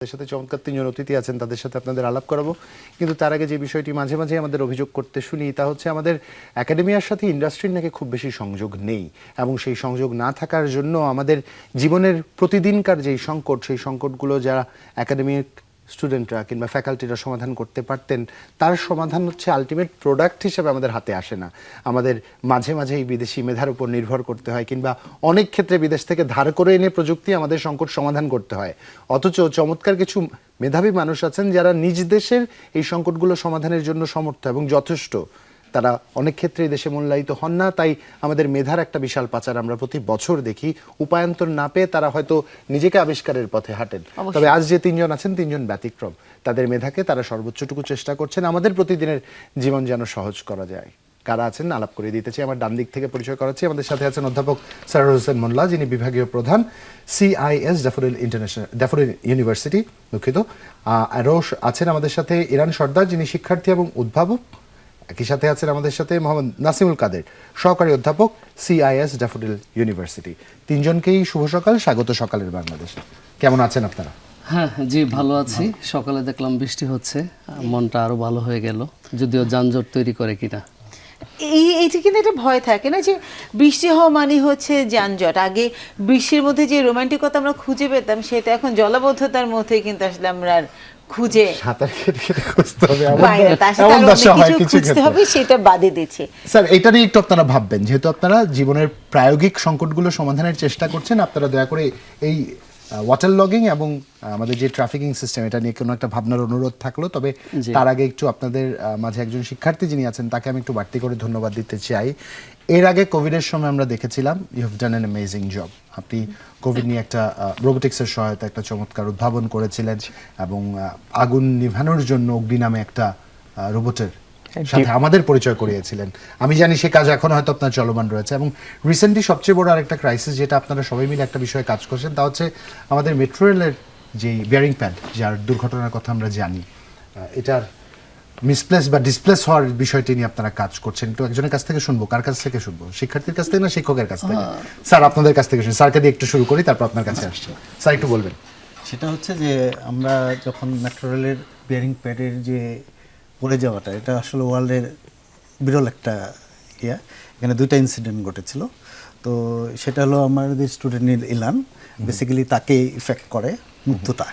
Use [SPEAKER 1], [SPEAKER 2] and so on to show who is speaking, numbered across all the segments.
[SPEAKER 1] তাদের সাথে চমৎকার তিনজন অতিথি আছেন, তাদের সাথে আপনাদের আলাপ করাবো। কিন্তু তার আগে যে বিষয়টি মাঝে মাঝে আমাদের অভিযোগ করতে শুনি তা হচ্ছে আমাদের একাডেমিয়ার সাথে ইন্ডাস্ট্রির নাকি খুব বেশি সংযোগ নেই, এবং সেই সংযোগ না থাকার জন্য আমাদের জীবনের প্রতিদিনকার যেই সংকট, সেই সংকটগুলো যারা একাডেমিক স্টুডেন্টরা কিংবা ফ্যাকাল্টিরা সমাধান করতে পারতেন, তার সমাধান হচ্ছে আলটিমেট প্রোডাক্ট হিসেবে আমাদের হাতে আসে না। আমাদের মাঝে মাঝে এই বিদেশি মেধার উপর নির্ভর করতে হয়, কিংবা অনেক ক্ষেত্রে বিদেশ থেকে ধার করে এনে প্রযুক্তি আমাদের সংকট সমাধান করতে হয়। অথচ চমৎকার কিছু মেধাবী মানুষ আছেন যারা নিজ দেশের এই সংকটগুলো সমাধানের জন্য সমর্থ এবং যথেষ্ট। তারা অনেক ক্ষেত্রে দেশে মূল্যায়িত হন না, তাই আমাদের মেধার একটা বিশাল পাচার আমরা প্রতি বছর দেখি। উপায়ন্তর না পেয়ে তারা হয়তো নিজেকে আবিষ্কারের পথে হাঁটেন। তবে আজ যে তিনজন আছেন, তিনজন ব্যতিক্রম। তাদের মেধাকে তারা সর্বোচ্চটুকু চেষ্টা করছেন আমাদের প্রতিদিনের জীবন যেন সহজ করা যায়। কারা আছেন আলাপ করে দিতে চাই। আমার ডান দিক থেকে পরিচয় করাচ্ছি। আমাদের সাথে আছেন অধ্যাপক সরোয়ার হোসেন মোল্লা, যিনি বিভাগীয় প্রধান CIS ড্যাফোডিল ইউনিভার্সিটি, দুঃখিত। আরও আছেন আমাদের সাথে ইরান সর্দার, যিনি শিক্ষার্থী এবং উদ্ভাবক। একই সাথে আছেন আমাদের সাথে মোহাম্মদ নাসিমুল কাদের, সহকারী অধ্যাপক CIS ড্যাফোডিল ইউনিভার্সিটি। তিনজনকেই শুভ সকাল, স্বাগত সকালের বাংলাদেশ। কেমন আছেন আপনারা?
[SPEAKER 2] হ্যাঁ জি, ভালো আছি। সকালে দেখলাম বৃষ্টি হচ্ছে, মনটা আরো ভালো হয়ে গেল, যদিও যানজট তৈরি করে কিনা।
[SPEAKER 3] এইটা কিন্তু একটা ভয় থাকে না যে বৃষ্টি হওয়া মানে হচ্ছে যানজট। আগে বৃষ্টির মধ্যে যে রোমান্টিকতা আমরা খুঁজে পেতাম, সেটা এখন জলাবদ্ধতার মধ্যে কিন্তু আসলে আমরা খুঁজে
[SPEAKER 1] সাঁতার কেটে কেটে খুঁজতে হবে,
[SPEAKER 3] খুঁজতে হবে, সেটা বাদে দিচ্ছে।
[SPEAKER 1] স্যার, এটা নিয়ে একটু আপনারা ভাববেন, যেহেতু আপনারা জীবনের প্রায়োগিক সংকটগুলো সমাধানের চেষ্টা করছেন। আপনারা দয়া করে এই ওয়াটার লগিং এবং আমাদের যে ট্রাফিকিং সিস্টেম, এটা নিয়ে কোনো একটা ভাবনার অনুরোধ থাকলো। তবে তার আগে একটু আপনাদের মাঝে একজন শিক্ষার্থী যিনি আছেন, তাকে আমি একটু বাড়তি করে ধন্যবাদ দিতে চাই। এর আগে কোভিডের সময় আমরা দেখেছিলাম you have done an amazing job. আপনি কোভিড নিয়ে একটা রোবোটিক্সের সহায়তা একটা চমৎকার উদ্ভাবন করেছিলেন, এবং আগুন নিভানোর জন্য অগ্নি নামে একটা রোবটের সাথে আমাদের পরিচয় করিয়েছিলেন। আমি জানি সে কাজ এখন হয়তো আপনার চলমান রয়েছে। এবং রিসেন্টলি সবচেয়ে বড় আরেকটা ক্রাইসিস, যেটা আপনারা সবাই মিলে একটা বিষয়ে কাজ করছেন, তা হচ্ছে আমাদের মেট্রো রেলের যে বিয়ারিং প্যাড, যার দুর্ঘটনার কথা আমরা জানি, এটার মিসপ্লেস বা ডিসপ্লেস হওয়ার বিষয়টি নিয়ে আপনারা কাজ করছেন। একটু একজনের কাছ থেকে শুনবো। কার কাছ থেকে শুনবো? শিক্ষার্থীর কাছ থেকে না শিক্ষকের কাছ থেকে? স্যার, আপনাদের কাছ থেকে শুনি। স্যারকে দিয়ে একটু শুরু করি, তারপর আপনার কাছে আসছি। স্যার, একটু বলবেন।
[SPEAKER 4] সেটা হচ্ছে যে আমরা যখন মেট্রো রেলের বিয়ারিং প্যাডের যে পড়ে যাওয়াটা, এটা আসলে ওয়ার্ল্ডের বিরল একটা এখানে দুইটা ইনসিডেন্ট ঘটেছিল। তো সেটা হলো আমাদের স্টুডেন্ট ইলান, বেসিক্যালি তাকে ইফেক্ট করে মুক্ততা।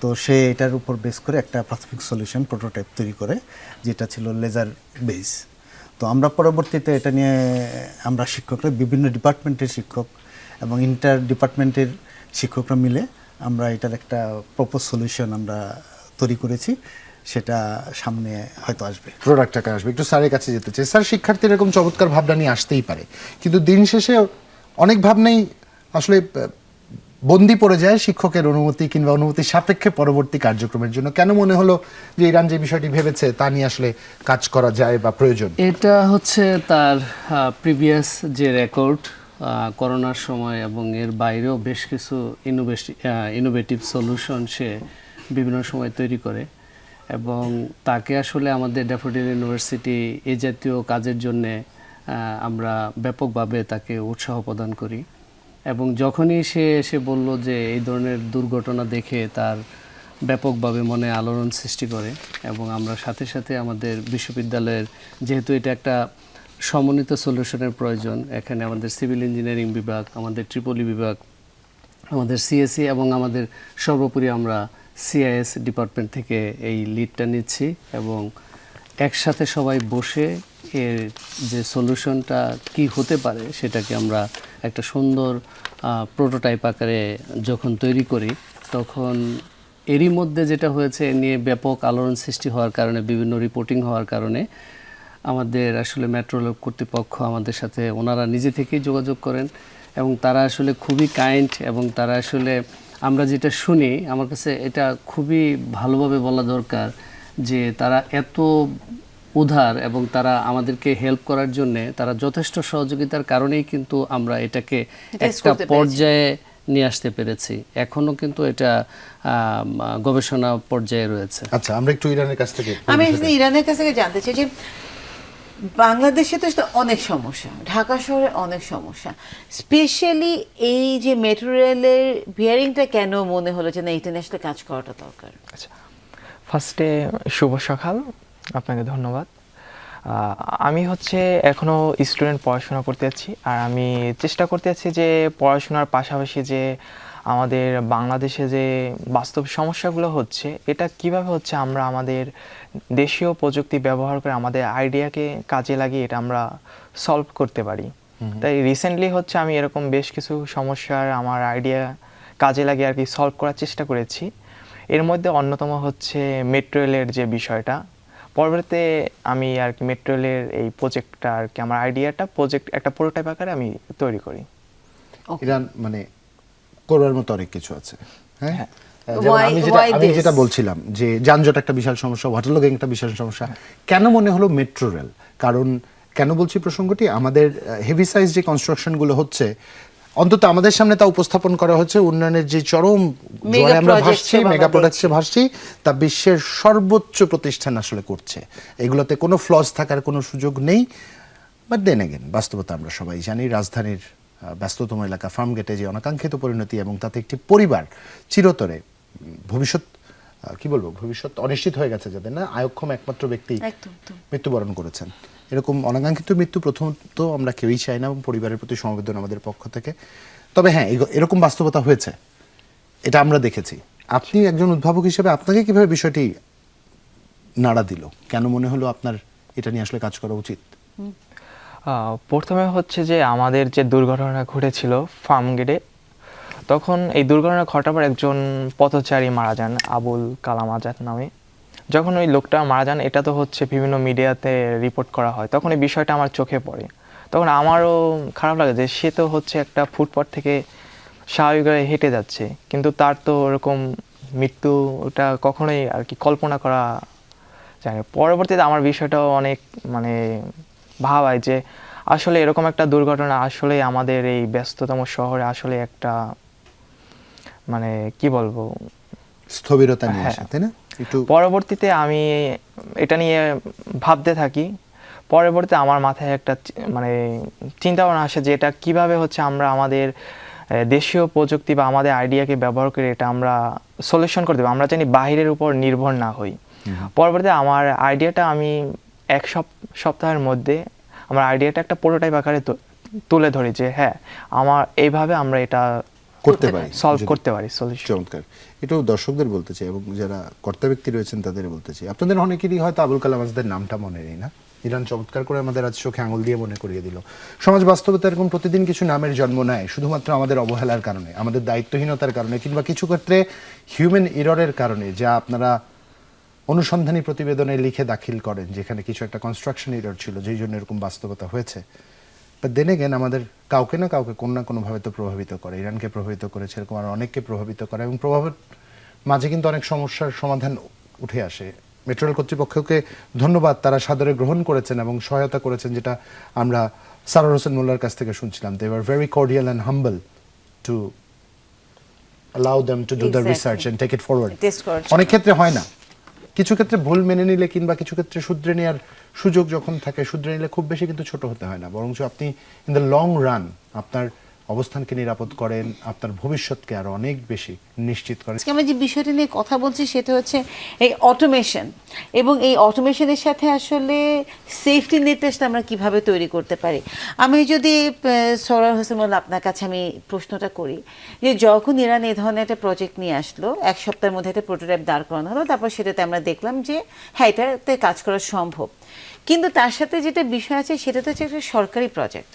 [SPEAKER 4] তো সে এটার উপর বেস করে একটা প্রাথমিক সলিউশন প্রোটোটাইপ তৈরি করে, যেটা ছিল লেজার বেস। তো আমরা পরবর্তীতে এটা নিয়ে আমরা শিক্ষকরা, বিভিন্ন ডিপার্টমেন্টের শিক্ষক এবং ইন্টার ডিপার্টমেন্টের শিক্ষকরা মিলে আমরা এটার একটা প্রপোজ সলিউশন আমরা তৈরি করেছি। সেটা সামনে হয়তো আসবে,
[SPEAKER 1] প্রোডাক্টটা আসবে। একটু স্যারের কাছে যেতে চাই। স্যার, শিক্ষার্থী এরকম চমৎকার ভাবনা নিয়ে আসতেই পারে, কিন্তু দিন শেষে অনেক ভাবনাই আসলে বন্দি পড়ে যায় শিক্ষকের অনুমতি কিংবা অনুমতি সাপেক্ষে পরবর্তী কার্যক্রমের জন্য। কেন মনে হলো যে ইরান যে বিষয়টি ভেবেছে তা নিয়ে আসলে কাজ করা যায় বা প্রয়োজন?
[SPEAKER 2] এটা হচ্ছে তার প্রিভিয়াস যে রেকর্ড করোনার সময় এবং এর বাইরেও বেশ কিছু ইনোভেটিভ সলিউশন সে বিভিন্ন সময় তৈরি করে, এবং তাকে আসলে আমাদের ড্যাফোডিল ইউনিভার্সিটি এই জাতীয় কাজের জন্যে আমরা ব্যাপকভাবে তাকে উৎসাহ প্রদান করি। এবং যখনই সে এসে বলল যে এই ধরনের দুর্ঘটনা দেখে তার ব্যাপকভাবে মনে আলোড়ন সৃষ্টি করে, এবং আমরা সাথে সাথে আমাদের বিশ্ববিদ্যালয়ের, যেহেতু এটা একটা সমন্বিত সলিউশনের প্রয়োজন, এখানে আমাদের সিভিল ইঞ্জিনিয়ারিং বিভাগ, আমাদের ট্রিপলি বিভাগ, আমাদের CSE এবং আমাদের সর্বোপরি আমরা CIS ডিপার্টমেন্ট থেকে এই লিডটা নিচ্ছি, এবং একসাথে সবাই বসে এর যে সলিউশনটা কি হতে পারে সেটাকে আমরা একটা সুন্দর প্রোটোটাইপ আকারে যখন তৈরি করি, তখন এরই মধ্যে যেটা হয়েছে এ নিয়ে ব্যাপক আলোড়ন সৃষ্টি হওয়ার কারণে, বিভিন্ন রিপোর্টিং হওয়ার কারণে আমাদের আসলে মেট্রো রেল কর্তৃপক্ষ আমাদের সাথে ওনারা নিজে থেকেই যোগাযোগ করেন, এবং তারা আসলে খুবই কাইন্ড, এবং তারা আসলে আমরা যেটা শুনি, আমার কাছে এটা খুবই ভালোভাবে বলা দরকার যে তারা এত উদার, এবং তারা আমাদেরকে হেল্প করার জন্যে তারা যথেষ্ট সহযোগিতার কারণেই কিন্তু আমরা এটাকে একটা পর্যায়ে নিয়ে আসতে পেরেছি। এখনো কিন্তু এটা গবেষণা পর্যায়ে রয়েছে।
[SPEAKER 1] আচ্ছা, আমরা একটু ইরানের কাছ থেকে
[SPEAKER 3] আমি ইরানের কাছ থেকে জানতে চাই যে বাংলাদেশে তো আসলে অনেক সমস্যা, ঢাকা শহরে অনেক সমস্যা, স্পেশালি এই যে মেট্রো রেলের বিয়ারিংটা কেন মনে হলো যে না এটা নিয়ে আসলে কাজ করাটা দরকার?
[SPEAKER 5] আচ্ছা, ফার্স্টে শুভ সকাল, আপনাকে ধন্যবাদ। আমি হচ্ছে এখনও স্টুডেন্ট, পড়াশোনা করতে যাচ্ছি। আর আমি চেষ্টা করতে যাচ্ছি যে পড়াশোনার পাশাপাশি যে আমাদের বাংলাদেশে যে বাস্তব সমস্যাগুলো হচ্ছে, এটা কিভাবে হচ্ছে আমরা আমাদের দেশীয় প্রযুক্তি ব্যবহার করে আমাদের আইডিয়াকে কাজে লাগিয়ে এটা আমরা সলভ করতে পারি। তাই রিসেন্টলি হচ্ছে আমি এরকম বেশ কিছু সমস্যার আমার আইডিয়া কাজে লাগিয়ে আর কি সলভ করার চেষ্টা করেছি। এর মধ্যে অন্যতম হচ্ছে মেট্রো রেলের যে বিষয়টা। পরবর্তীতে আমি আর কি মেট্রো রেলের এই প্রজেক্টটা আর কি আমার আইডিয়াটা একটা প্রোটোটাইপ আকারে আমি তৈরি করি।
[SPEAKER 1] ইরান মানে করবার মতো অনেক কিছু আছে, হ্যাঁ।
[SPEAKER 5] হ্যাঁ।
[SPEAKER 1] যেমন
[SPEAKER 3] Why-
[SPEAKER 1] আমি
[SPEAKER 3] why this?
[SPEAKER 1] যেটা বলছিলাম যে যানজট একটা বিশাল সমস্যা, ওয়াটারলগিং একটা বিশাল সমস্যা। কেন মনে হলো মেট্রো রেল? কারণ কেন বলছি প্রসঙ্গটি, আমাদের হেভি সাইজ যে কনস্ট্রাকশনগুলো হচ্ছে, অন্তত আমাদের সামনে তা উপস্থাপন করা হচ্ছে উন্নয়নের যে চরম জোয়ারে আমরা
[SPEAKER 3] projects
[SPEAKER 1] ভাসছি,
[SPEAKER 3] এ বাবা
[SPEAKER 1] মেগা প্রোডাক্টসে
[SPEAKER 3] দেখছি।
[SPEAKER 1] ভাসছি, তা বিশ্বের সর্বোচ্চ প্রতিষ্ঠান আসলে করছে। এগুলোতে কোনো ফ্লস থাকার কোনো সুযোগ নেই। বাট দেন এগেন, বাস্তবতা আমরা সবাই জানি, রাজধানীর ব্যস্ততম এলাকা ফার্মগেটে যে অনাকাঙ্ক্ষিত পরিণতি এবং তাতে একটি পরিবার চিরতরে ভবিষ্যৎ কি বলবো, ভবিষ্যৎ অনিশ্চিত হয়ে গেছে, যাদের না আয়ক্ষম একমাত্র ব্যক্তি
[SPEAKER 3] একদম, একদম।
[SPEAKER 1] মৃত্যুবরণ করেছেন। এরকম অনাকাঙ্ক্ষিত মৃত্যু প্রথমত আমরা কেউই চাই না, এবং পরিবারের প্রতি সমবেদনা আমাদের পক্ষ থেকে। তবে হ্যাঁ, এরকম বাস্তবতা হয়েছে, এটা আমরা দেখেছি। আপনি একজন উদ্ভাবক হিসেবে আপনাকে কিভাবে বিষয়টি নাড়া দিল? কেন মনে হলো আপনার এটা নিয়ে আসলে কাজ করা উচিত?
[SPEAKER 5] প্রথমে হচ্ছে যে আমাদের যে দুর্ঘটনা ঘটেছিল ফার্মগেটে, তখন এই দুর্ঘটনা ঘটার পর একজন পথচারী মারা যান, আবুল কালাম আজাদ নামে। যখন ওই লোকটা মারা যান, এটা তো হচ্ছে বিভিন্ন মিডিয়াতে রিপোর্ট করা হয়, তখন এই বিষয়টা আমার চোখে পড়ে। তখন আমারও খারাপ লাগে যে সে তো হচ্ছে একটা ফুটপাথ থেকে স্বাভাবিকভাবে হেঁটে যাচ্ছে, কিন্তু তার তো ওরকম মৃত্যু ওটা কখনোই আর কি কল্পনা করা যায় না। পরবর্তীতে আমার বিষয়টাও অনেক মানে ভাবায় যে আসলে এরকম একটা দুর্ঘটনা আসলে আমাদের এই ব্যস্ততম শহরে আসলে একটা মানে কি বলবো,
[SPEAKER 1] স্থবিরতা নিয়ে
[SPEAKER 5] হ্যাঁ।
[SPEAKER 1] আসে, তাই না? একটু
[SPEAKER 5] পরবর্তীতে আমি এটা নিয়ে ভাবতে থাকি। পরবর্তীতে আমার মাথায় একটা মানে চিন্তা ভাবনা আসে যে এটা কিভাবে হচ্ছে আমরা আমাদের দেশীয় প্রযুক্তি বা আমাদের আইডিয়াকে ব্যবহার করে এটা আমরা সলিউশন করতে পারি, আমরা জানি বাহিরের উপর নির্ভর না হই। পরবর্তীতে আমার আইডিয়াটা আমি এক সপ্তাহের মধ্যে আমার আইডিয়াটা একটা প্রোটোটাইপ আকারে তুলে ধরি যে হ্যাঁ, আমার এইভাবে আমরা এটা
[SPEAKER 1] করতে পারি,
[SPEAKER 5] সলভ
[SPEAKER 1] যদি-
[SPEAKER 5] করতে পারি, সলিউশন।
[SPEAKER 1] চমৎকার। এটাও দর্শকদের বলতে চাই এবং যারা কর্তা ব্যক্তি রয়েছেন তাদের বলতে চাই। আপনাদের অনেকেরই হয়তো আবুল কালাম আজাদের নামটা মনে নেই, না? ইরান চমৎকার করে আমাদের আজ চোখে আঙুল দিয়ে মনে করিয়ে দিল। সমাজ বাস্তবতা এরকম প্রতিদিন কিছু নামের জন্ম নেয়, শুধুমাত্র আমাদের অবহেলার কারণে, আমাদের দায়িত্বহীনতার কারণে, কিংবা কিছু ক্ষেত্রে হিউম্যান এররের কারণে, যা আপনারা অনুসন্ধানী প্রতিবেদনে লিখে দাখিল করেন, যেখানে কিছু একটা কনস্ট্রাকশন এরর ছিল, যেই জন্য এরকম বাস্তবতা হয়েছে। বাট দেন এগেন, আমাদের কাউকে না কাউকে কোনো না কোনোভাবে তো প্রভাবিত করে। ইরানকে প্রভাবিত করেছে, এরকম আর অনেককে প্রভাবিত করে, এবং প্রভাবের মাঝে কিন্তু অনেক সমস্যার সমাধান উঠে আসে। মেট্রো রেল কর্তৃপক্ষকে ধন্যবাদ, তারা সাদরে গ্রহণ করেছেন এবং সহায়তা করেছেন, যেটা আমরা সারোয়ার হোসেন মোল্লার কাছ থেকে শুনছিলাম। They were very cordial and humble to allow them to do the
[SPEAKER 3] Exactly.
[SPEAKER 1] research and take it forward.
[SPEAKER 3] Test করার জন্য।
[SPEAKER 1] অনেক ক্ষেত্রে হয় না, কিছু ক্ষেত্রে ভুল মেনে নিলে কিংবা কিছু ক্ষেত্রে শুধরে নেওয়ার সুযোগ যখন থাকে, শুধরে নিলে খুব বেশি কিন্তু ছোট হতে হয় না, বরঞ্চ আপনি ইন দ্য লং রান আপনার অবস্থানকে নিরাপদ করেন, আপনার ভবিষ্যৎকে আরো অনেক বেশি নিশ্চিত করেন।
[SPEAKER 3] আজকে আমরা যে বিষয়টা নিয়ে কথা বলছি সেটা হচ্ছে এই অটোমেশন, এবং এই অটোমেশনের সাথে আসলে সেফটি নেটটা আমরা কিভাবে তৈরি করতে পারি। আমি যদি সরার হোসেন মোল্লা আপনার কাছে আমি প্রশ্নটা করি যে যখন ইরান এই ধরনের একটা প্রজেক্ট নিয়ে আসলো, এক সপ্তাহের মধ্যে একটা প্রোটোটাইপ দাঁড় করানো হলো, তারপর সেটাতে আমরা দেখলাম যে হ্যাঁ এটাতে কাজ করা সম্ভব, কিন্তু তার সাথে যেটা বিষয় আছে সেটা তো হচ্ছে একটা সরকারি প্রজেক্ট।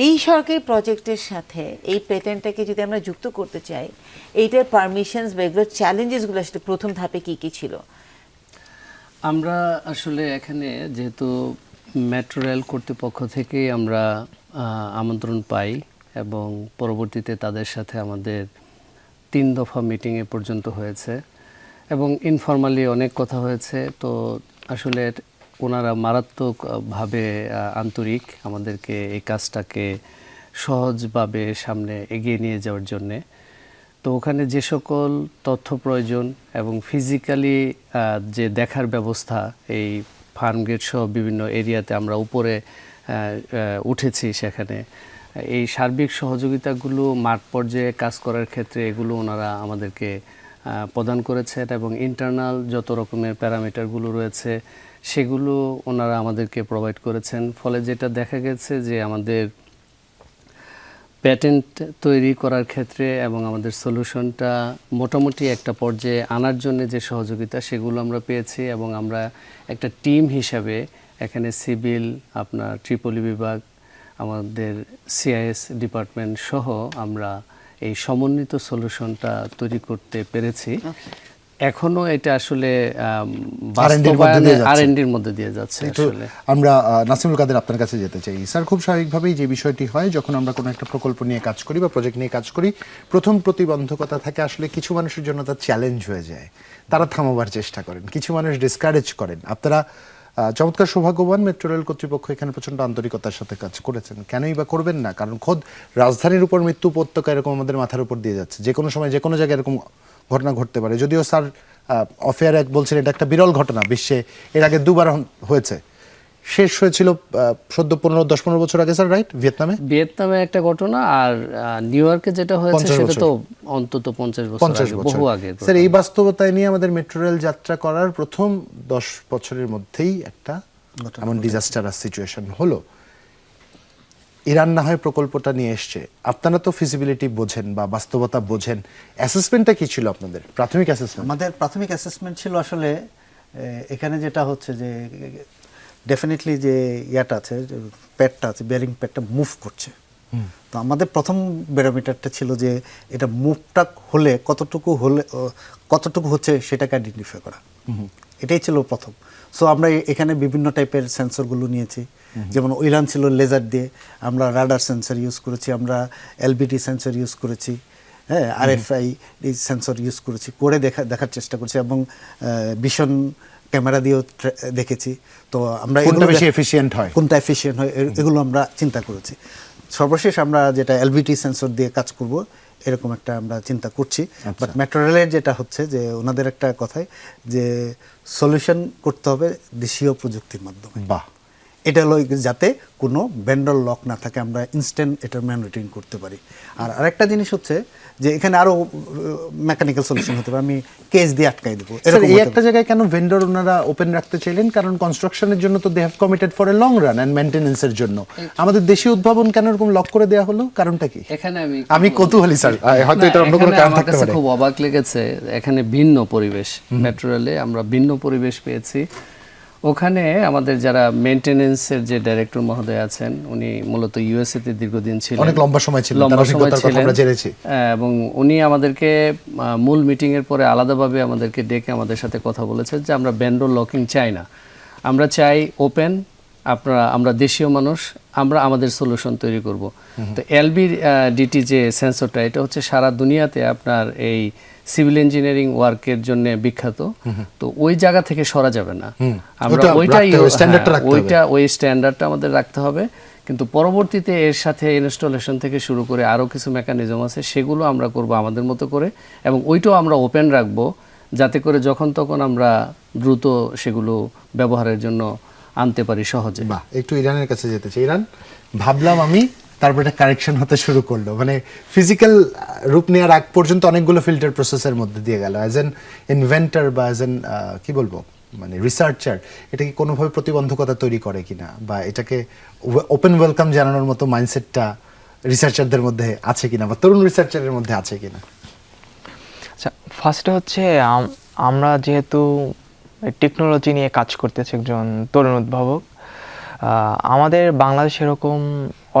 [SPEAKER 3] এই সরকারি প্রজেক্টের সাথে এই পেটেন্টটাকে যদি আমরা যুক্ত করতে চাই, এইটার পারমিশনস বা এগুলোর চ্যালেঞ্জেসগুলো আসলে প্রথম ধাপে কি কি ছিল?
[SPEAKER 2] আমরা আসলে এখানে যেহেতু মেট্রো রেল কর্তৃপক্ষ থেকেই আমরা আমন্ত্রণ পাই, এবং পরবর্তীতে তাদের সাথে আমাদের 3 দফা মিটিংয়ে পর্যন্ত হয়েছে, এবং ইনফর্মালি অনেক কথা হয়েছে। তো আসলে ওনারা মারাত্মকভাবে আন্তরিক আমাদেরকে এই কাজটাকে সহজভাবে সামনে এগিয়ে নিয়ে যাওয়ার জন্যে। তো ওখানে যে সকল তথ্য প্রয়োজন এবং ফিজিক্যালি যে দেখার ব্যবস্থা, এই ফার্ম গেট সহ বিভিন্ন এরিয়াতে আমরা উপরে উঠেছি। সেখানে এই সার্বিক সহযোগিতাগুলো মাঠ পর্যায়ে কাজ করার ক্ষেত্রে এগুলো ওনারা আমাদেরকে প্রদান করেছেন, এবং ইন্টারনাল যত রকমের প্যারামিটারগুলো রয়েছে সেগুলো ওনারা আমাদেরকে প্রোভাইড করেছেন। ফলে যেটা দেখা গেছে যে আমাদের প্যাটেন্ট তৈরি করার ক্ষেত্রে এবং আমাদের সলিউশনটা মোটামুটি একটা পর্যায়ে আনার জন্য যে সহযোগিতা সেগুলো আমরা পেয়েছি, এবং আমরা একটা টিম হিসাবে এখানে সিভিল, আপনার ট্রিপলি বিভাগ, আমাদের সিআইএস ডিপার্টমেন্ট সহ আমরা এই সমন্বিত সলিউশনটা তৈরি করতে পেরেছি। এখনো এটা আসলে আর&ডির মধ্যে দিয়ে যাচ্ছে। আসলে
[SPEAKER 1] আমরা নাসিমুল কাদের আপনার কাছে যেতে চাই স্যার। খুব স্বাভাবিকভাবেই যে বিষয়টি হয় যখন আমরা কোনো একটা প্রকল্প নিয়ে কাজ করি বা প্রজেক্ট নিয়ে কাজ করি, প্রথম প্রতিবন্ধকতা থাকে আসলে কিছু মানুষের জন্য তার চ্যালেঞ্জ হয়ে যায়, তারা থামাবার চেষ্টা করেন, কিছু মানুষ ডিসকারেজ করেন। আপনারা চমৎকার সৌভাগ্যবান, মেট্রো রেল কর্তৃপক্ষ এখানে প্রচণ্ড আন্তরিকতার সাথে কাজ করেছেন। কেনই বা করবেন না? কারণ খোদ রাজধানীর উপর মৃত্যু উপত্যকা এরকম আমাদের মাথার উপর দিয়ে যাচ্ছে, যে কোনো সময় যে কোনো জায়গায় এরকম ঘটনা ঘটতে পারে। যদিও স্যার অফেয়ার এক বলছেন এটা একটা বিরল ঘটনা, বিশ্বে এর আগে দুবার হয়েছে। শেষ হয়েছিল সদ্য 10-15 বছর আগে স্যার, রাইট? ভিয়েতনামে
[SPEAKER 2] একটা ঘটনা, আর নিউ ইয়র্কে যেটা হয়েছে সেটা তো অন্তত 50 বছর আগে, বহু আগে।
[SPEAKER 1] স্যার, এই বাস্তবতায় নিয়ে আমাদের মেট্রো রেল যাত্রা করার প্রথম 10 বছরের মধ্যেই একটা এমন ডিজাস্টারাস সিচুয়েশন হলো। ইরান না হয় প্রকল্পটা নিয়ে এসছে, আপনারা তো ফিজিবিলিটি বোঝেন বা বাস্তবতা বোঝেন। অ্যাসেসমেন্টটা কি ছিল আপনাদের প্রাথমিক অ্যাসেসমেন্ট?
[SPEAKER 4] আমাদের প্রাথমিক অ্যাসেসমেন্ট ছিল আসলে এখানে যেটা হচ্ছে যে ডেফিনেটলি যে ইয়াটা আছে, প্যাডটা আছে, বেয়ারিং প্যাডটা মুভ করছে। তো আমাদের প্রথম ব্যারোমিটারটা ছিল যে এটা মুভটা হলে কতটুকু হচ্ছে সেটাকে আইডেন্টিফাই করা, এটাই ছিল প্রথম। সো আমরা এখানে বিভিন্ন টাইপের সেন্সরগুলো নিয়েছি, যেমন ইরান ছিল লেজার দিয়ে, আমরা রাডার সেন্সর ইউজ করেছি, আমরা এলবিডি সেন্সর ইউজ করেছি, হ্যাঁ, আরএফআই সেন্সর ইউজ করেছি, করে দেখার চেষ্টা করছি, এবং ভিশন ক্যামেরা দিয়েও দেখেছি। তো আমরা
[SPEAKER 1] কোনটা বেশি এফিশিয়েন্ট হয়,
[SPEAKER 4] এগুলো আমরা চিন্তা করেছি। সর্বশেষ আমরা যেটা এলবিটি সেন্সর দিয়ে কাজ করব এরকম একটা আমরা চিন্তা করছি। বাট মেট্রো রেলের যেটা হচ্ছে যে ওনাদের একটা কথাই যে সলিউশন করতে হবে দেশীয় প্রযুক্তির মাধ্যমে।
[SPEAKER 1] বাহ,
[SPEAKER 4] এটা হলো যাতে কোনো ভেন্ডর লক না থাকে, আমরা ইনস্ট্যান্ট এটা ম্যানুফ্যাকচারিং করতে পারি। আর আরেকটা জিনিস হচ্ছে যে এখানে আরো মেকানিক্যাল সলিউশন হতে পারে, আমি কেস দিয়ে আটকাই দেবো।
[SPEAKER 1] এই একটা জায়গায় কেন ভেন্ডর ওনারা ওপেন রাখতে চাইলেন? কারণ কনস্ট্রাকশনের জন্য তো they have committed for a long run and মেইনটেনেন্সের জন্য। আমাদের দেশীয় উদ্ভাবন কেন এরকম লক করে দেওয়া হলো? কারণটা কি?
[SPEAKER 2] এখানে
[SPEAKER 1] আমি কৌতূহলী স্যার, হয়তো এটা অন্য কোনো কারণ থাকতে পারে।
[SPEAKER 2] খুব অবাক লেগেছে, এখানে ভিন্ন পরিবেশ, মেট্রো রেলে আমরা ভিন্ন পরিবেশ পেয়েছি। ওখানে আমাদের যারা মেইনটেনেন্সের যে ডাইরেক্টর মহোদয় আছেন, উনি মূলত ইউএসএ তে দীর্ঘদিন ছিলেন,
[SPEAKER 1] অনেক লম্বা সময় ছিলেন, আমরা জেনেছি।
[SPEAKER 2] এবং উনি আমাদেরকে মূল মিটিং এর পরে আলাদাভাবে আমাদেরকে ডেকে আমাদের সাথে কথা বলেছেন যে আমরা ভেন্ডর লকিং চাই না, আমরা চাই ওপেন, আমরা দেশীয় মানুষ, আমরা আমাদের সলিউশন তৈরি করব। তো এলবিডিটি যে সেন্সরটা, এটা হচ্ছে সারা দুনিয়াতে আপনার এই সিভিল ইঞ্জিনিয়ারিং ওয়ার্কের জন্য বিখ্যাত। তো ওই জায়গা থেকে সরা যাবে না, আমরা ওই স্ট্যান্ডার্ডটা আমাদের রাখতে হবে। কিন্তু পরবর্তীতে এর সাথে ইনস্টলেশন থেকে শুরু করে আরও কিছু মেকানিজম আছে, সেগুলো আমরা করব আমাদের মতো করে, এবং ওইটাও আমরা ওপেন রাখবো যাতে করে যখন তখন আমরা দ্রুত সেগুলো ব্যবহারের জন্য আনতে পারি সহজে।
[SPEAKER 1] বাহ, একটু ইরানের কাছে যেতে চাই। ইরান ভাবলাম আমি, তারপর এটা কারেকশন হতে শুরু করলো, মানে ফিজিক্যাল রূপ নেওয়ার আগ পর্যন্ত অনেকগুলো ফিল্টার প্রসেসের মধ্যে দিয়ে গেল। অ্যাজ এন ইনভেন্টর বা অ্যাজ এন কি বলবো, মানে রিসার্চার, এটা কি কোনোভাবে প্রতিবন্ধকতা তৈরি করে কিনা, বা এটাকে ওপেন ওয়েলকাম জানানোর মতো মাইন্ডসেটটা রিসার্চারদের মধ্যে আছে কিনা, বা তরুণ রিসার্চারের মধ্যে আছে কিনা?
[SPEAKER 5] আচ্ছা, ফার্স্টে হচ্ছে আমরা যেহেতু টেকনোলজি নিয়ে কাজ করতেছি, একজন তরুণ উদ্ভাবক, আমাদের বাংলাদেশে এরকম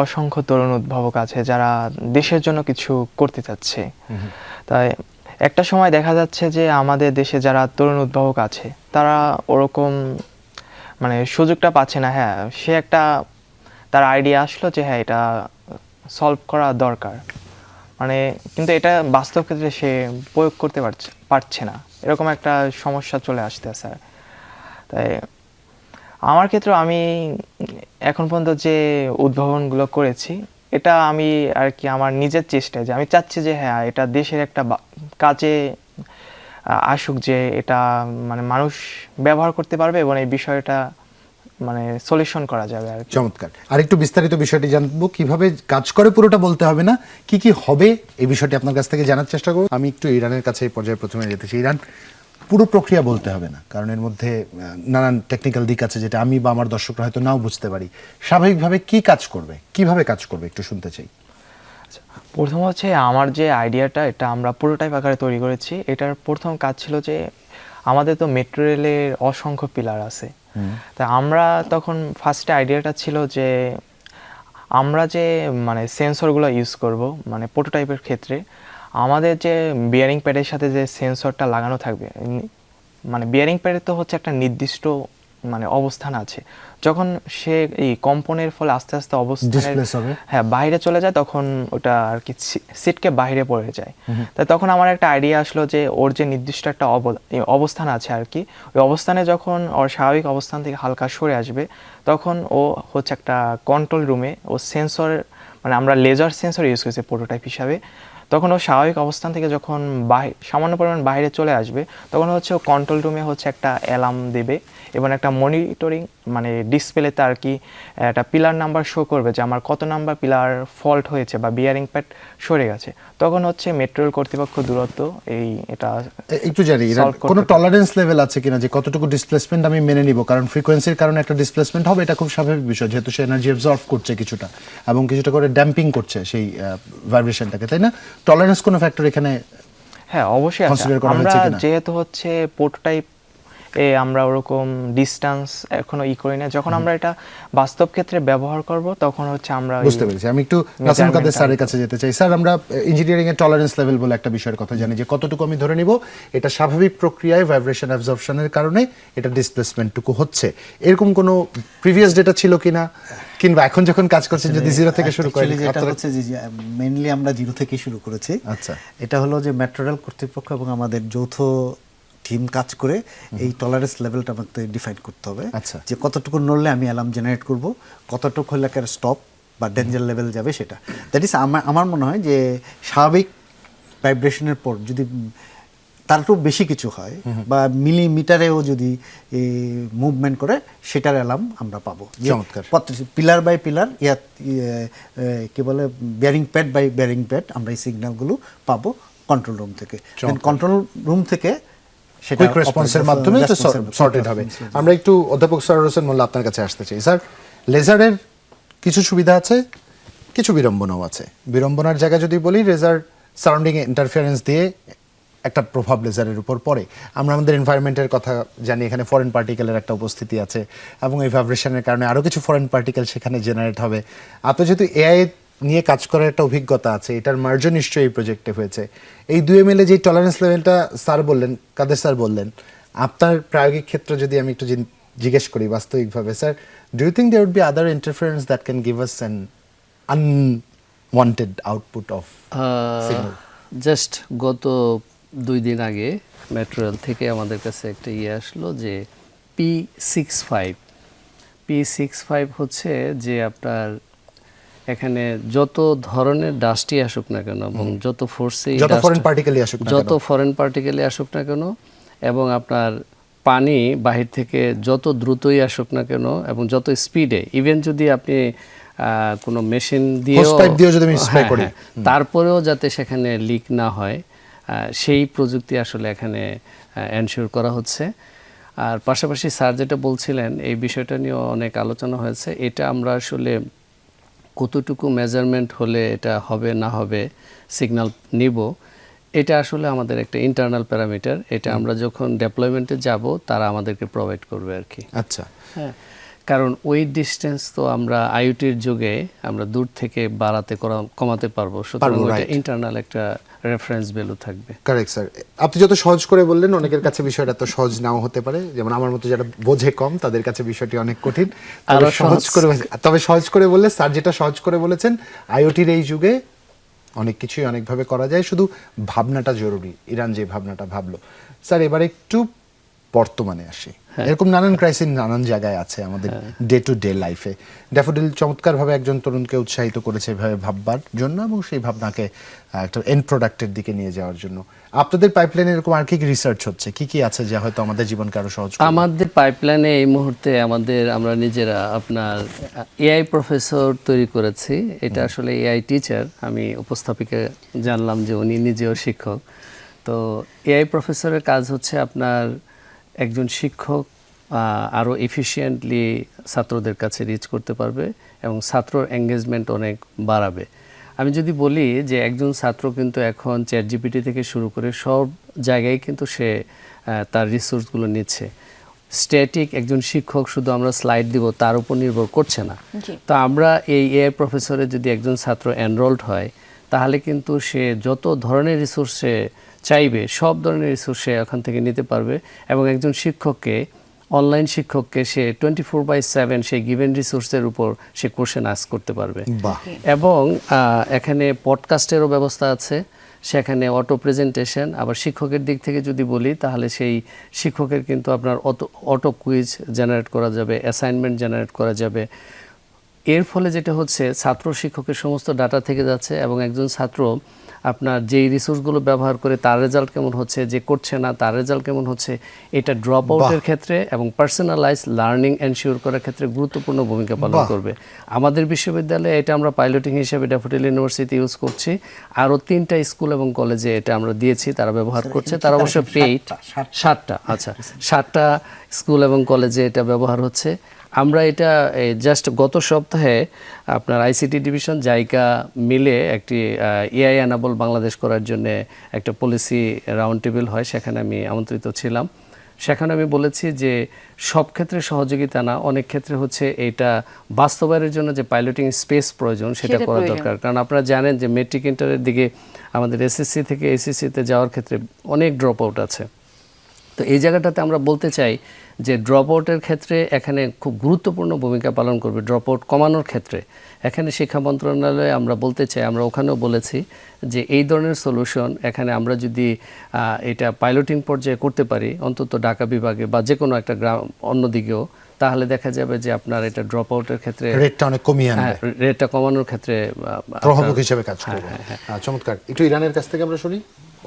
[SPEAKER 5] অসংখ্য তরুণ উদ্ভাবক আছে যারা দেশের জন্য কিছু করতে চাচ্ছে। তাই একটা সময় দেখা যাচ্ছে যে আমাদের দেশে যারা তরুণ উদ্ভাবক আছে তারা ওরকম মানে সুযোগটা পাচ্ছে না। হ্যাঁ, সে একটা তার আইডিয়া আসলো যে হ্যাঁ এটা সলভ করা দরকার, মানে কিন্তু এটা বাস্তব ক্ষেত্রে সে প্রয়োগ করতে পারছে না, এরকম একটা সমস্যা চলে আসতেছে। তাই আমার ক্ষেত্রে আমি এখন পর্যন্ত যে উদ্ভাবনগুলো করেছি, এটা আমি আর কি আমার নিজের চেষ্টায়, যে আমি চাচ্ছি যে হ্যাঁ এটা দেশের একটা কাজে আসুক, যে এটা মানে মানুষ ব্যবহার করতে পারবে এবং এই বিষয়টা মানে সলিউশন করা যাবে আর কি।
[SPEAKER 1] চমৎকার। আর একটু বিস্তারিত বিষয়টি জানবো, কিভাবে কাজ করে পুরোটা বলতে হবে না, কি কি হবে এই বিষয়টি আপনার কাছ থেকে জানার চেষ্টা করব। আমি একটু ইরানের কাছে এই পর্যায়ে প্রথমে যেতে চাই। ইরান, পুরো প্রক্রিয়া বলতে হবে না, কারণ এর মধ্যে নানান টেকনিক্যাল দিক আছে যেটা আমি বা আমার দর্শকরা হয়তো নাও বুঝতে পারি। স্বাভাবিকভাবে কি কাজ করবে, কিভাবে কাজ করবে একটু শুনতে চাই।
[SPEAKER 5] প্রথম হচ্ছে আমার যে আইডিয়াটা, এটা আমরা প্রোটোটাইপ আকারে তৈরি করেছি। এটার প্রথম কাজ ছিল যে আমাদের তো মেট্রো রেলের অসংখ্য পিলার আছে, তা আমরা তখন ফার্স্টে আইডিয়াটা ছিল যে আমরা যে মানে সেন্সরগুলো ইউজ করব, মানে প্রোটোটাইপের ক্ষেত্রে আমাদের যে বিয়ারিং প্যাডের সাথে যে সেন্সরটা লাগানো থাকবে, মানে বিয়ারিং প্যাডের তো হচ্ছে একটা নির্দিষ্ট মানে অবস্থান আছে, যখন সে এই কম্পনের ফলে আস্তে আস্তে অবস্থানের
[SPEAKER 1] Displace হবে।
[SPEAKER 5] হ্যাঁ বাইরে চলে যায়, তখন ওটা আর কি সিটকে বাইরে পড়ে যায়। তাই তখন আমার একটা আইডিয়া আসলো যে ওর যে নির্দিষ্ট একটা অবস্থান আছে আর কি, ওই অবস্থানে যখন ওর স্বাভাবিক অবস্থান থেকে হালকা সরে আসবে, তখন ও হচ্ছে একটা কন্ট্রোল রুমে ও সেন্সর, মানে আমরা লেজার সেন্সর ইউজ করেছি প্রোটোটাইপ হিসাবে, তখন ও স্বাভাবিক অবস্থান থেকে যখন সামান্য পরিমাণ বাইরে চলে আসবে, তখন হচ্ছে ও কন্ট্রোল রুমে হচ্ছে একটা অ্যালার্ম দেবে এবং একটা মনিটরিং মানে ডিসপ্লেতে আর কি একটা পিলার নাম্বার শো করবে যে আমার কত নাম্বার পিলার ফল্ট হয়েছে বা বিয়ারিং প্যাড সরে গেছে। তখন হচ্ছে মেট্রো রেল কর্তৃপক্ষ দূরত্ব এই এটা
[SPEAKER 1] একটু জানি
[SPEAKER 5] solve করতে
[SPEAKER 1] কোনো
[SPEAKER 5] পারে।
[SPEAKER 1] টলারেন্স লেভেল আছে কিনা যে কতটুকু ডিসপ্লেসমেন্ট আমি মেনে নিব, কারণ ফ্রিকোয়েন্সির কারণে একটা ডিসপ্লেসমেন্ট হবে, এটা খুব স্বাভাবিক বিষয়, যেহেতু সে এনার্জি অ্যাবজর্ব করছে কিছুটা এবং কিছুটা করে ড্যাম্পিং করছে সেই ভাইব্রেশনটাকে, তাই না? টলারেন্স কোনো ফ্যাক্টর এখানে
[SPEAKER 5] হ্যাঁ অবশ্যই আছে।
[SPEAKER 1] Consider করা
[SPEAKER 5] আমরা
[SPEAKER 1] হয়েছে কিনা?
[SPEAKER 5] যেহেতু হচ্ছে প্রোটোটাইপ আমরা ওরকম ডিস্টেন্স এখনো করি না, যখন আমরা এটা বাস্তব ক্ষেত্রে ব্যবহার করব তখন হচ্ছে আমরা ওই
[SPEAKER 1] বুঝতে পেরেছি। আমি একটু নাসিম কাদের
[SPEAKER 5] measurement
[SPEAKER 1] স্যারের কাছে যেতে চাই। স্যার, আমরা ইঞ্জিনিয়ারিং এর টলারেন্স লেভেল বলে একটা বিষয়ের কথা জানি, যে কতটুকু আমি ধরে নিব এটা স্বাভাবিক প্রক্রিয়ায় ভাইব্রেশন অ্যাবজর্পশনের কারণে এটা ডিসপ্লেসমেন্টটুকু হচ্ছে, এরকম কোনো প্রিভিয়াস ডেটা ছিল কিনা, কিংবা এখন যখন কাজ করছেন যদি জিরো থেকে শুরু করেন?
[SPEAKER 4] Actually যেটা হচ্ছে যে মেইনলি আমরা জিরো থেকে শুরু করেছি।
[SPEAKER 1] আচ্ছা।
[SPEAKER 4] এটা হলো যে মেট্রো রেল কর্তৃপক্ষ এবং আমাদের যৌথ টিম কাজ করে এই টলারেন্স লেভেলটা আমাকে ডিফাইন করতে হবে।
[SPEAKER 1] আচ্ছা।
[SPEAKER 4] যে কতটুকু নড়লে আমি অ্যালার্ম জেনারেট করব, কতটুকু হলে একটা স্টপ বা ডেঞ্জার লেভেল যাবে সেটা। দ্যাট ইজ আমার মনে হয় যে স্বাভাবিক ভাইব্রেশনের পর যদি তার একটু বেশি কিছু হয় বা মিলিমিটারেও যদি মুভমেন্ট করে, সেটার অ্যালার্ম আমরা পাবো।
[SPEAKER 1] চমৎকার।
[SPEAKER 4] পিলার বাই পিলার কি বলে bearing pad by bearing pad আমরা এই সিগন্যালগুলো পাবো কন্ট্রোল রুম থেকে। কন্ট্রোল রুম থেকে সেটা
[SPEAKER 1] কুইক রেসপন্সের মাধ্যমে সর্টেড হবে। আমরা একটু অধ্যাপক সরোয়ার হোসেন মোল্লা আপনার কাছে আসতে চাই। স্যার, লেজারের কিছু সুবিধা আছে, কিছু বিড়ম্বনাও আছে। বিড়ম্বনার জায়গা যদি বলি, লেজার সারাউন্ডিং ইন্টারফিয়ারেন্স দিয়ে একটা প্রভাব লেজারের উপর পড়ে। আমরা আমাদের এনভায়রনমেন্টের কথা জানি, এখানে ফরেন পার্টিকেলের একটা উপস্থিতি আছে এবং এই ভাইব্রেশনের কারণে আরও কিছু ফরেন পার্টিকেল সেখানে জেনারেট হবে। আপনি যেহেতু এআই নিয়ে কাজ করার একটা অভিজ্ঞতা আছে, এটার মার্জ নিশ্চয়ই এই প্রজেক্টে হয়েছে। এই দুয়ে মিলে যে টলারেন্স লেভেলটা স্যার বললেন, কাদের স্যার বললেন, আপনার প্রায়োগিক ক্ষেত্র যদি আমি একটু জিজ্ঞেস করি বাস্তবিকভাবে, sir, do you think there would be other interference that can give us an unwanted output of signal?
[SPEAKER 2] Just গত 2 দিন আগে মেট্রো রেল থেকে আমাদের কাছে একটা আসলো যে P65 হচ্ছে যে আপনার এখানে যত ধরনের ডাস্টই আসুক না কেন এবং যত ফোর্সে
[SPEAKER 1] যত ফরেন পার্টিকেলই আসুক না
[SPEAKER 2] যত
[SPEAKER 1] কেন,
[SPEAKER 2] ফরেন পার্টিকেলই আসুক না কেন এবং আপনার পানি বাহির থেকে যত দ্রুতই আসুক না কেন এবং যত স্পিডে, ইভেন যদি আপনি কোনো মেশিন দিয়েও
[SPEAKER 1] Hosepipe দিয়েও যদি আমি spray করি,
[SPEAKER 2] তারপরেও যাতে সেখানে লিক না হয়, সেই প্রযুক্তি আসলে এখানে এনশিওর করা হচ্ছে। আর পাশাপাশি স্যার যেটা বলছিলেন এই বিষয়টা নিয়ে অনেক আলোচনা হয়েছে। এটা আমরা আসলে কতটুকু মেজারমেন্ট হলে এটা হবে না হবে সিগন্যাল নিব, এটা আসলে আমাদের একটা ইন্টারনাল প্যারামিটার। এটা আমরা যখন ডেপ্লয়মেন্টে যাব তারা আমাদেরকে প্রোভাইড করবে আর কি।
[SPEAKER 1] আচ্ছা।
[SPEAKER 2] হ্যাঁ, কারণ ওই ডিস্টেন্স তো আমরা আইওটির যুগে আমরা দূর থেকে বাড়াতে কমাতে পারবো, সুতরাং ওটা ইন্টারনাল একটা রেফারেন্স ভ্যালু থাকবে।
[SPEAKER 1] Correct sir. আপনি যত সহজ করে বললেন, অনেকের কাছে বিষয়টা তো সহজ নাও হতে পারে, যেমন আমার মতো যারা বোঝে কম তাদের কাছে বিষয়টি অনেক কঠিন। তবে সহজ করে বললে, স্যার যেটা সহজ করে বলেছেন, আইওটির এই যুগে অনেক কিছুই অনেকভাবে করা যায়, শুধু ভাবনাটা জরুরি। ইরান যে ভাবনাটা ভাবলো। স্যার, এবার একটু বর্তমানে আসি, এরকম নানান ক্রাইসিস নানান জায়গায় আছে আমাদের ডে টু ডে লাইফে। ড্যাফোডিল চমৎকারভাবে একজন তরুণকে উৎসাহিত করেছে এভাবে ভাববার জন্য এবং সেই ভাবনাকে একটা এন্ড প্রোডাক্টের দিকে নিয়ে যাওয়ার জন্য। আপনাদের পাইপলাইনে এরকম আর কি রিসার্চ হচ্ছে, কি আছে যা হয়তো আমাদের জীবনকে আরো সহজ করবে?
[SPEAKER 2] আমাদের পাইপলাইনে এই মুহূর্তে আমরা নিজেরা আপনার এআই প্রফেসর তৈরি করেছি। এটা আসলে এআই টিচার, আমি উপস্থাপিকা জানলাম যে উনি নিজেও শিক্ষক। তো এআই প্রফেসরের কাজ হচ্ছে আপনার একজন শিক্ষক আরও এফিশিয়েন্টলি ছাত্রদের কাছে রিচ করতে পারবে এবং ছাত্রর এঙ্গেজমেন্ট অনেক বাড়াবে। আমি যদি বলি যে একজন ছাত্র কিন্তু এখন চ্যাটজিপিটি থেকে শুরু করে সব জায়গায় কিন্তু সে তার রিসোর্সগুলো নিচ্ছে। স্ট্যাটিক একজন শিক্ষক শুধু আমরা স্লাইড দিব তার উপর নির্ভর করছে না। তো আমরা এই এআই প্রফেসরে যদি একজন ছাত্র এনরোলড হয় তাহলে কিন্তু সে যত ধরনের রিসোর্স সে চাইবে সব ধরনের রিসোর্স সে ওখান থেকে নিতে পারবে এবং একজন শিক্ষককে অনলাইন শিক্ষককে সে 24/7 সেই গিভেন রিসোর্সের উপর সে কোশ্চেন আস্ক করতে পারবে। এবং এখানে পডকাস্টেরও ব্যবস্থা আছে, সেখানে অটো প্রেজেন্টেশন। আবার শিক্ষকের দিক থেকে যদি বলি তাহলে সেই শিক্ষকের কিন্তু আপনার অটো কুইজ জেনারেট করা যাবে, অ্যাসাইনমেন্ট জেনারেট করা যাবে। এর ফলে যেটা হচ্ছে ছাত্র শিক্ষকের সমস্ত ডাটা থেকে যাচ্ছে এবং একজন ছাত্র আপনার যেই রিসোর্সগুলো ব্যবহার করে তার রেজাল্ট কেমন হচ্ছে, যে করছে না তার রেজাল্ট কেমন হচ্ছে, এটা ড্রপ আউটের ক্ষেত্রে এবং পার্সোনালাইজ লার্নিং এনশিওর করার ক্ষেত্রে গুরুত্বপূর্ণ ভূমিকা পালন করবে। আমাদের বিশ্ববিদ্যালয়ে এটা আমরা পাইলটিং হিসেবে ড্যাফোডিল ইউনিভার্সিটি ইউজ করছি। আরও 3টা স্কুল এবং কলেজে এটা আমরা দিয়েছি, তারা ব্যবহার করছে। তারা অবশ্য পেইড 7টা, আচ্ছা 7টা স্কুল এবং কলেজে এটা ব্যবহার হচ্ছে। আমরা এটা জাস্ট গত সপ্তাহে আপনার আইসিটি ডিভিশন জাইকা মিলে একটি এআই অ্যানাবল বাংলাদেশ করার জন্য একটা পলিসি রাউন্ড টেবিল হয়, সেখানে আমি আমন্ত্রিত ছিলাম। সেখানে আমি বলেছি যে সব ক্ষেত্রে সহযোগিতা না, অনেক ক্ষেত্রে হচ্ছে এটা বাস্তবায়নের জন্য যে পাইলটিং স্পেস প্রয়োজন সেটা করা দরকার। কারণ আপনারা জানেন যে মেট্রিক ইন্টারের দিকে আমাদের এসএসসি থেকে এসএসসিতে যাওয়ার ক্ষেত্রে অনেক ড্রপ আউট আছে। তো এই জায়গাটাতে আমরা বলতে চাই যে ড্রপ আউটের ক্ষেত্রে এখানে খুব গুরুত্বপূর্ণ ভূমিকা পালন করবে ড্রপ আউট কমানোর ক্ষেত্রে। এখানে শিক্ষা মন্ত্রণালয়ে আমরা বলতে চাই, আমরা ওখানেও বলেছি যে এই ধরনের সলিউশন এখানে আমরা যদি এটা পাইলটিং পর্যায়ে করতে পারি অন্তত ঢাকা বিভাগে বা যে কোনো একটা গ্রাম অন্যদিকেও, তাহলে দেখা যাবে যে আপনার এটা ড্রপ আউটের ক্ষেত্রে
[SPEAKER 1] রেটটা অনেক কমিয়ে আনবে,
[SPEAKER 2] রেটটা কমানোর ক্ষেত্রে
[SPEAKER 1] প্রভাবক হিসেবে কাজ করবে। চমৎকার। একটু ইরানের কাছ থেকে আমরা শুনি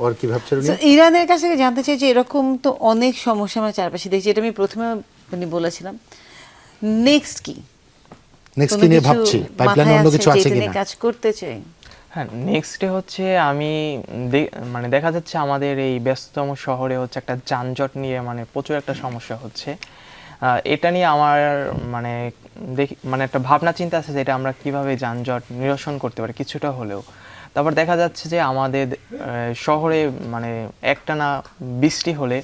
[SPEAKER 1] ওর কি ভাবছে উনি।
[SPEAKER 3] ইরানের কাছ থেকে জানতে চাই যে এরকম তো অনেক সমস্যা আমরা চারপাশে দেখছি, এটা আমি প্রথমে বলেছিলাম। নেক্সট কি
[SPEAKER 1] নিয়ে ভাবছি, পাইপলাইনে অন্য কিছু আছে কিনা
[SPEAKER 3] কাজ করতে চাই।
[SPEAKER 5] হ্যাঁ, নেক্সটে হচ্ছে আমি মানে দেখা যাচ্ছে আমাদের এই ব্যস্ততম শহরে হচ্ছে একটা যানজট নিয়ে মানে প্রচুর একটা সমস্যা হচ্ছে। এটা নিয়ে আমার মানে একটা ভাবনা চিন্তা আছে যে এটা আমরা কিভাবে যানজট নিরসন করতে পারি কিছুটা হলেও। তারপর দেখা যাচ্ছে যে আমাদের শহরে মানে একটানা বৃষ্টি হলে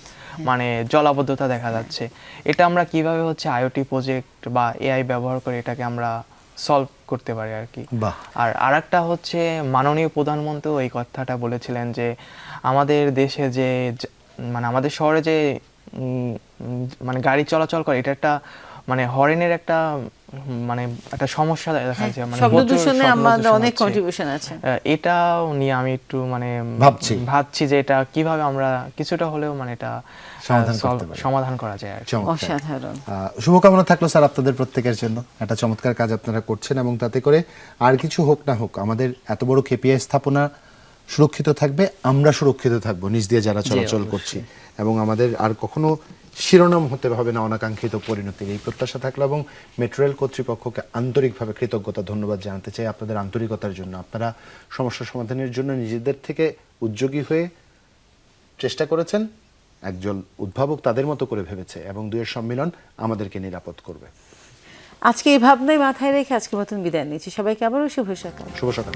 [SPEAKER 5] মানে জলাবদ্ধতা দেখা যাচ্ছে। এটা আমরা কিভাবে হচ্ছে আইওটি প্রজেক্ট বা এআই ব্যবহার করে এটাকে আমরা সলভ করতে পারি আর কি। আর আরেকটা হচ্ছে মাননীয় প্রধানমন্ত্রীও এই কথাটা বলেছিলেন যে আমাদের দেশে যে মানে আমাদের শহরে যে মানে গাড়ি চলাচল করে এটা একটা মানে হরেনের একটা মানে একটা সমস্যা দেখা যায়, মানে
[SPEAKER 3] শব্দ দূষণে আমাদের অনেক কন্ট্রিবিউশন আছে।
[SPEAKER 5] এটাও নিয়ে আমি একটু মানে ভাবছি যে এটা কিভাবে আমরা কিছুটা হলেও মানে এটা সমাধান করা যায় আর কি।
[SPEAKER 3] অসাধারণ।
[SPEAKER 1] শুভকামনা থাকলো স্যার আপনাদের প্রত্যেকের জন্য। একটা চমৎকার কাজ আপনারা করছেন এবং তাতে করে আর কিছু হোক না হোক আমাদের এত বড় কেপিআই স্থাপনা সুরক্ষিত থাকবে, আমরা সুরক্ষিত থাকবো নিজ দিয়ে যারা চলাচল করছি, এবং আমাদের আর কখনো শিরোনাম হতে হবে না অনাকাঙ্ক্ষিত পরিণতির, এই প্রত্যাশা থাকলো। এবং মেট্রো রেল কর্তৃপক্ষকে আন্তরিকভাবে কৃতজ্ঞতা ধন্যবাদ জানাতে চাই আপনাদের আন্তরিকতার জন্য। আপনারা সমস্যা সমাধানের জন্য নিজেদের থেকে উদ্যোগী হয়ে চেষ্টা করেছেন, একজন উদ্ভাবক তাদের মতো করে ভেবেছে এবং দুয়ের সম্মিলন আমাদেরকে নিরাপদ করবে।
[SPEAKER 3] আজকে এই ভাবনায় মাথায় রেখে আজকের মতন বিদায় নিচ্ছি। সবাইকে আবারও শুভ সকাল।
[SPEAKER 1] শুভ সকাল।